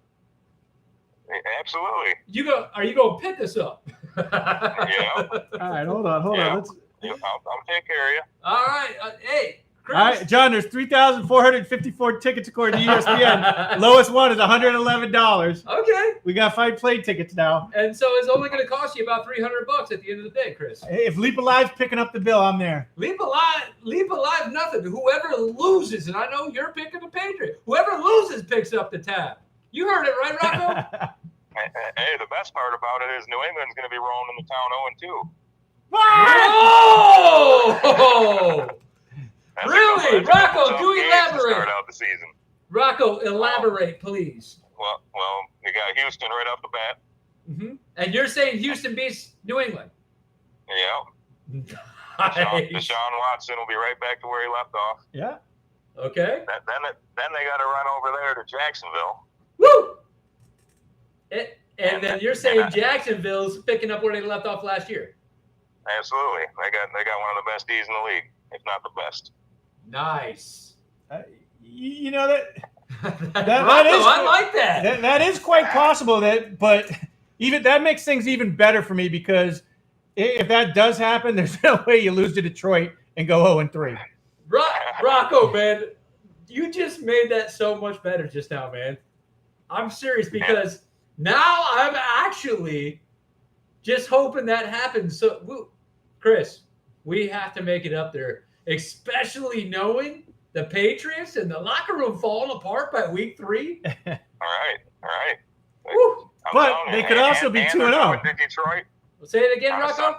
Absolutely. Are you going to pick us up? Yeah. All right, hold on. Yeah. Let's. I'll take care of you. All right. Hey, Chris. All right, John. There's 3,454 tickets according to ESPN. Lowest one is $111. Okay. We got 5 play tickets now. And so it's only going to cost you about $300 at the end of the day, Chris. Hey, if Leepa Live's picking up the bill, I'm there. Leap alive, nothing. Whoever loses, and I know you're picking the Patriots. Whoever loses picks up the tab. You heard it, right, Rocco? Hey, the best part about it is New England's going to be rolling into town 0-2. Oh! That's Really? a good one. Rocco, Tough do game to elaborate. Start out the season. Rocco, elaborate, please. Well, we got Houston right off the bat. Mm-hmm. And you're saying Houston beats New England? Yeah. Nice. Deshaun Watson will be right back to where he left off. Yeah. Okay. Then they got to run over there to Jacksonville. Woo! And then you're saying Jacksonville's picking up where they left off last year. Absolutely. They got one of the best D's in the league, if not the best. Nice. You know that Rocco, is I like that. that is quite possible. But even that makes things even better for me because if that does happen, there's no way you lose to Detroit and go 0-3. Rocco, man, you just made that so much better just now, man. I'm serious because now I'm actually just hoping that happens. So, Chris, we have to make it up there, especially knowing the Patriots and the locker room falling apart by week 3. All right. Woo. But they could also be 2-0. They're coming to Detroit. Say it again, on a Rocco.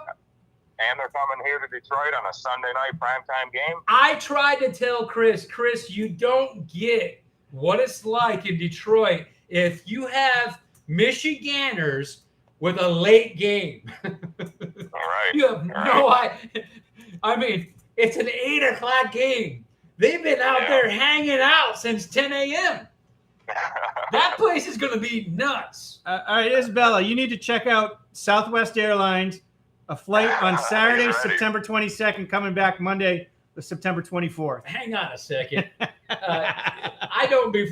And they're coming here to Detroit on a Sunday night primetime game. I tried to tell Chris, you don't get what it's like in Detroit if you have Michiganders with a late game. All right. You have no idea. I mean, it's an 8 o'clock game. They've been out there hanging out since 10 a.m. That place is going to be nuts. All right, Isabella, you need to check out Southwest Airlines, a flight on Saturday, September 22nd, coming back Monday, the September 24th. Hang on a second. I don't be.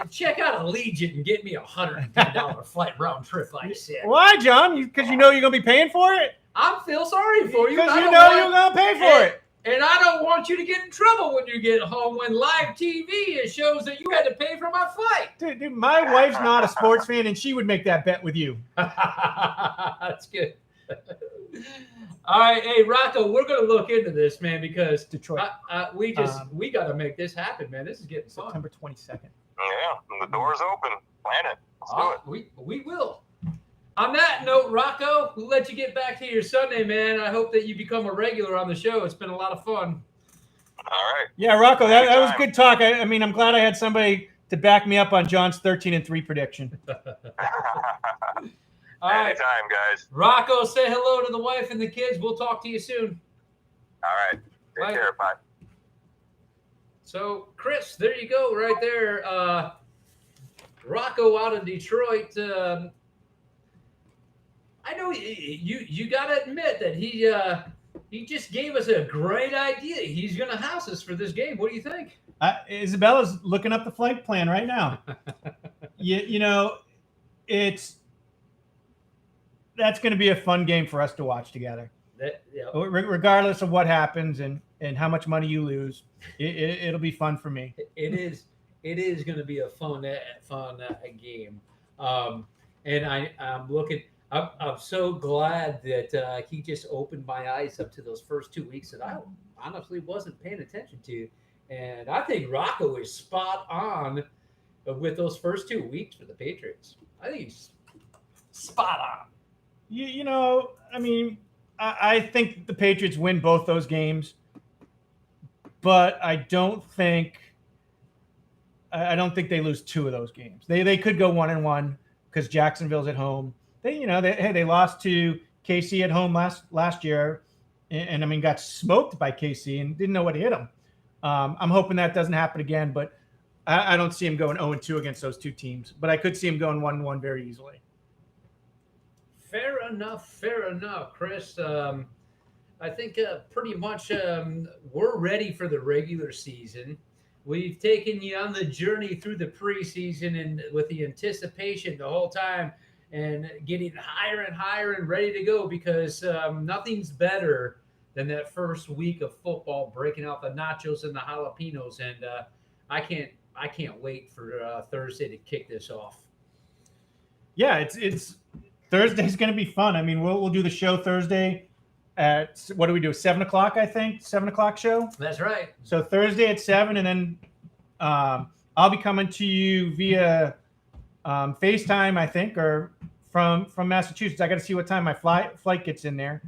Check out Allegiant and get me $110 flight round trip, like I said. Why, John? Because you know you're going to be paying for it? I feel sorry for you. Because you know you're going to pay for it. And I don't want you to get in trouble when you get home when live TV it shows that you had to pay for my flight. Dude, my wife's not a sports fan, and she would make that bet with you. That's good. All right, hey Rocco, we're gonna look into this, man, because Detroit. we got to make this happen, man. This is getting fun. September 22nd. Yeah, the door's open. Plan it. Let's do it. We will. On that note, Rocco, we'll let you get back to your Sunday, man. I hope that you become a regular on the show. It's been a lot of fun. All right. Yeah, Rocco, that was good talk. I mean, I'm glad I had somebody to back me up on John's 13-3 prediction. All right. Anytime, guys. Rocco, say hello to the wife and the kids. We'll talk to you soon. All right. Take care. Bye. So, Chris, there you go, right there. Rocco out of Detroit. I know you got to admit that he just gave us a great idea. He's going to house us for this game. What do you think? Isabella's looking up the flight plan right now. you know, that's going to be a fun game for us to watch together. Regardless of what happens and how much money you lose, it'll be fun for me. It is going to be a fun game. And I'm looking. I'm so glad that he just opened my eyes up to those first 2 weeks that I honestly wasn't paying attention to. And I think Rocco is spot on with those first 2 weeks for the Patriots. I think he's spot on. You know, I mean, I think the Patriots win both those games, but I don't think they lose 2 of those games. They could go 1-1 because Jacksonville's at home. They lost to KC at home last year, and I mean got smoked by KC and didn't know what hit them. I'm hoping that doesn't happen again, but I don't see him going 0-2 against those 2 teams. But I could see him going 1-1 very easily. Fair enough, Chris. I think pretty much we're ready for the regular season. We've taken you on the journey through the preseason and with the anticipation the whole time. And getting higher and higher and ready to go because nothing's better than that first week of football, breaking out the nachos and the jalapenos. And I can't wait for Thursday to kick this off. Yeah, it's Thursday's going to be fun. I mean, we'll do the show Thursday at what do we do? 7:00, I think. 7:00 show. That's right. So Thursday at 7, and then I'll be coming to you via FaceTime, I think, or from Massachusetts. I got to see what time my flight gets in there.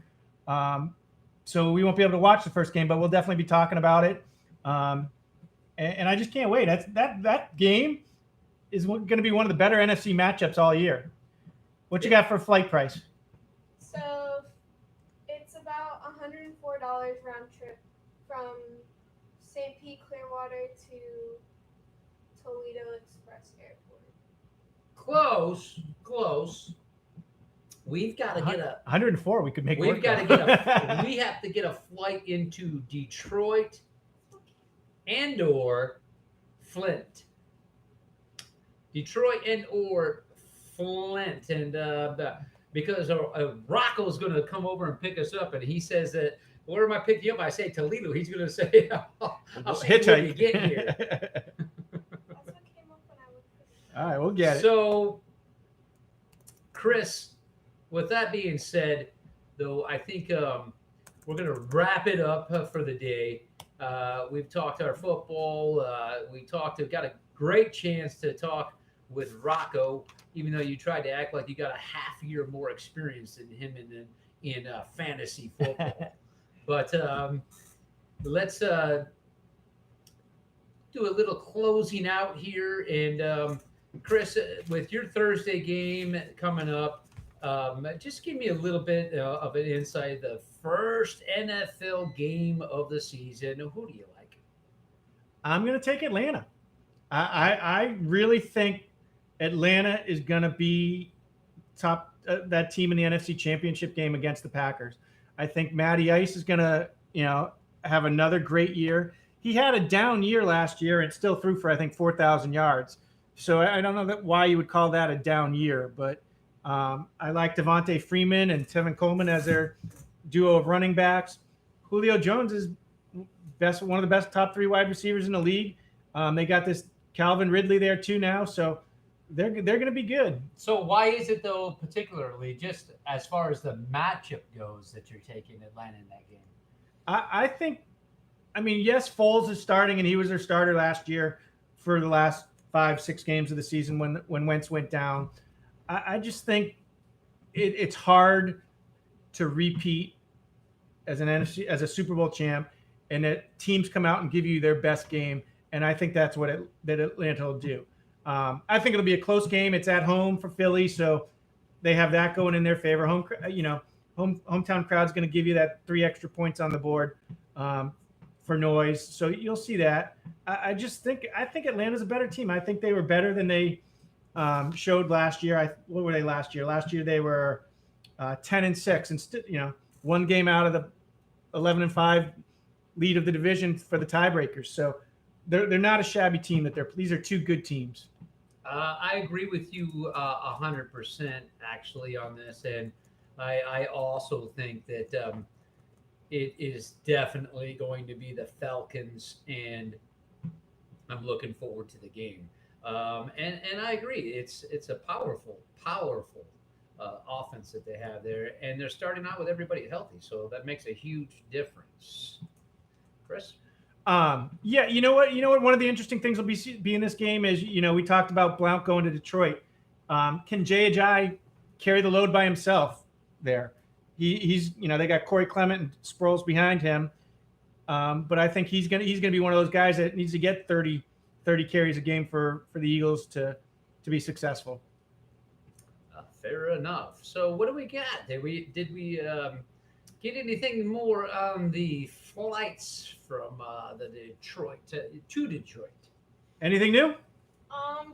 So we won't be able to watch the first game, but we'll definitely be talking about it. And I just can't wait. That game is going to be one of the better NFC matchups all year. What you got for flight price? So it's about $104 round trip from St. Pete, Clearwater to Toledo Express Airport. Close. We've got to get 104. We could make. We have to get a flight into Detroit and/or Flint. Detroit and/or Flint, and because Rocco's going to come over and pick us up, and he says that where am I picking you up? I say Toledo. He's going to say, "I'll see you when you get here." All right, we'll get it. So, Chris, with that being said, though, I think we're going to wrap it up for the day. We've talked our football. Got a great chance to talk with Rocco, even though you tried to act like you got a half year more experience than him in fantasy football. But let's do a little closing out here. And Chris, with your Thursday game coming up, just give me a little bit of an insight. The first NFL game of the season. Who do you like? I'm going to take Atlanta. I really think Atlanta is going to be top that team in the NFC Championship game against the Packers. I think Matty Ice is going to, have another great year. He had a down year last year and still threw for I think 4,000 yards. So I don't know why you would call that a down year, but I like Devontae Freeman and Tevin Coleman as their duo of running backs. Julio Jones is one of the best top 3 wide receivers in the league. They got this Calvin Ridley there too now, so they're going to be good. So why is it though, particularly just as far as the matchup goes, that you're taking Atlanta in that game? I think, yes, Foles is starting, and he was their starter last year for the last 5-6 games of the season when Wentz went down. I just think it's hard to repeat as a Super Bowl champ, and that teams come out and give you their best game, and I think that's what that Atlanta will do. I think it'll be a close game. It's at home for Philly, so they have that going in their favor. Hometown crowd's going to give you that 3 extra points on the board for noise, so you'll see that. I think Atlanta's a better team. I think they were better than they showed last year. What were they last year? Last year they were 10-6, and one game out of the 11-5 lead of the division for the tiebreakers. So they're not a shabby team. These are 2 good teams. I agree with you 100% actually on this, and I also think that it is definitely going to be the Falcons, and I'm looking forward to the game. And I agree, it's a powerful offense that they have there, and they're starting out with everybody healthy, so that makes a huge difference. Chris? Yeah, you know what? One of the interesting things will be in this game is, we talked about Blount going to Detroit. Can Jay Ajayi carry the load by himself there? He's they got Corey Clement and Sproles behind him, but I think he's gonna be one of those guys that needs to get 30 carries a game for the Eagles to be successful. Fair enough. So what do we got? Did we get anything more on the flights from the Detroit to Detroit? Anything new?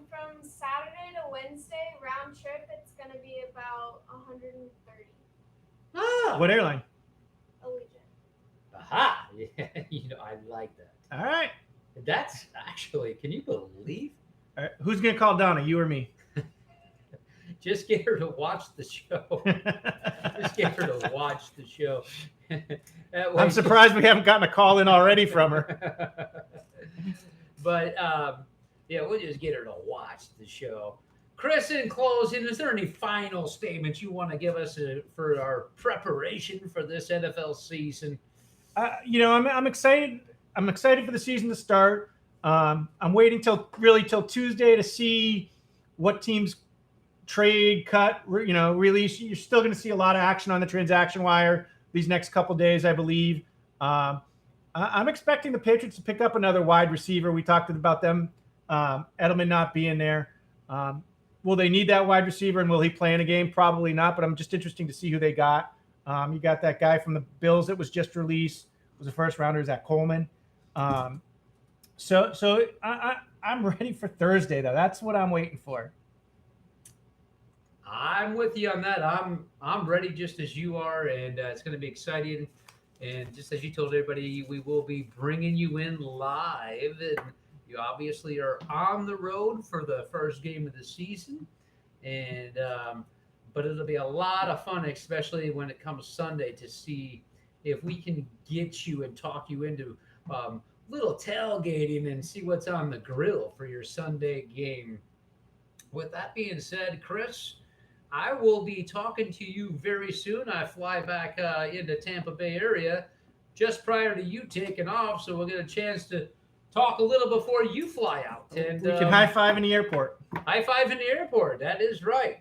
From Saturday to Wednesday round trip, it's gonna be about 130. What airline? Allegiant. Aha! Yeah, I like that. All right. That's actually, can you believe? All right. Who's gonna call Donna? You or me? Just get her to watch the show. Just get her to watch the show. I'm surprised we haven't gotten a call in already from her. But we'll just get her to watch the show. Chris, in closing, is there any final statements you want to give us for our preparation for this NFL season? I'm excited. I'm excited for the season to start. I'm waiting till Tuesday to see what teams trade, cut, release. You're still going to see a lot of action on the transaction wire these next couple days, I believe. I'm expecting the Patriots to pick up another wide receiver. We talked about them, Edelman not being there. Will they need that wide receiver, and will he play in a game? Probably not, but I'm just interesting to see who they got. You got that guy from the Bills that was just released. Was a first rounder. Is that Coleman? So I'm ready for Thursday, though. That's what I'm waiting for. I'm with you on that. I'm ready just as you are, and it's going to be exciting. And just as you told everybody, we will be bringing you in live. And you obviously are on the road for the first game of the season, and but it'll be a lot of fun, especially when it comes Sunday, to see if we can get you and talk you into little tailgating and see what's on the grill for your Sunday game. With that being said, Chris, I will be talking to you very soon. I fly back into Tampa Bay area just prior to you taking off, so we'll get a chance to talk a little before you fly out. And We can high five in the airport. high five in the airport. That is right.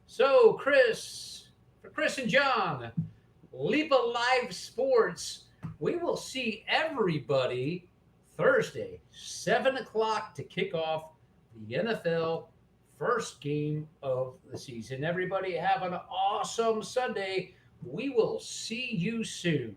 So, Chris, for Chris and John, Leepa Live Sports, we will see everybody Thursday, 7 o'clock to kick off the NFL first game of the season. Everybody have an awesome Sunday. We will see you soon.